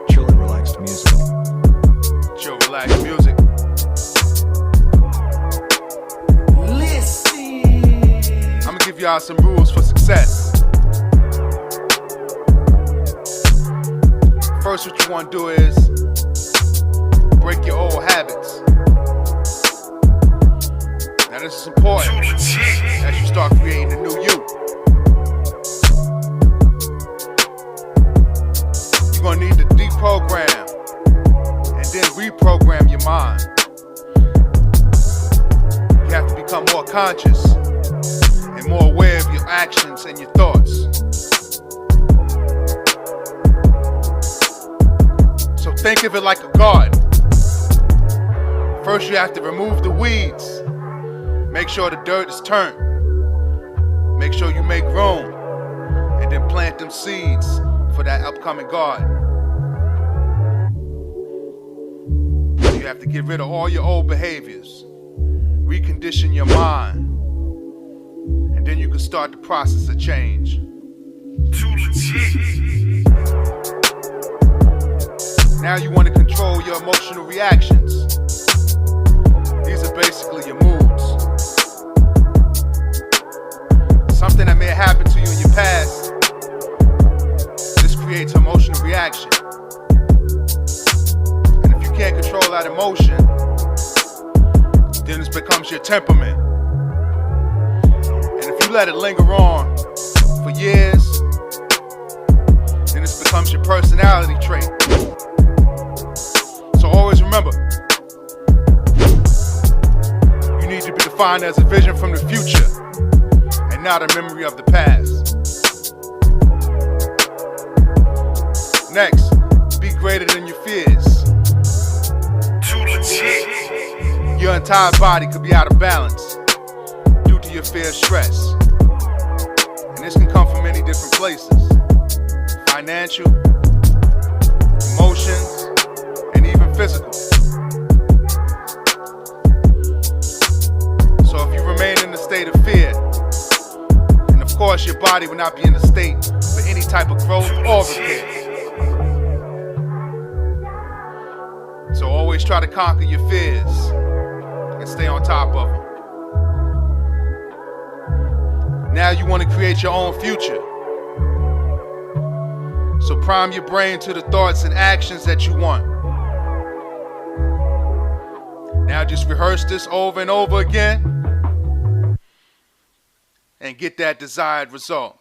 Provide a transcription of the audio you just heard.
Chill and relaxed music. Chill, relaxed music. Listen. I'm gonna give y'all some rules for success. First, what you want to do is break your old habits. Now, this is important as you start creating a new you. You're gonna need to deprogram and then reprogram your mind. You have to become more conscious and more aware of your actions and your thoughts. So think of it like a garden. First you have to remove the weeds. Make sure the dirt is turned. Make sure you make room. And then plant them seeds for that upcoming garden. So you have to get rid of all your old behaviors. Recondition your mind. And then you can start the process of change. Now you want to control your emotional reactions. These are basically your moods. Something that may have happened to you in your past, this creates an emotional reaction. And if you can't control that emotion, then it becomes your temperament. And if you let it linger on for years, then it becomes your personality trait. So always remember, you need to be defined as a vision from the future and not a memory of the past. Next, be greater than your fears. Your entire body could be out of balance due to your fear of stress. And this can come from many different places. Financial, emotions, and even physical. So if you remain in a state of fear, and of course your body will not be in a state for any type of growth or repair. So always try to conquer your fears and stay on top of them. Now you want to create your own future. So prime your brain to the thoughts and actions that you want. Now just rehearse this over and over again and get that desired result.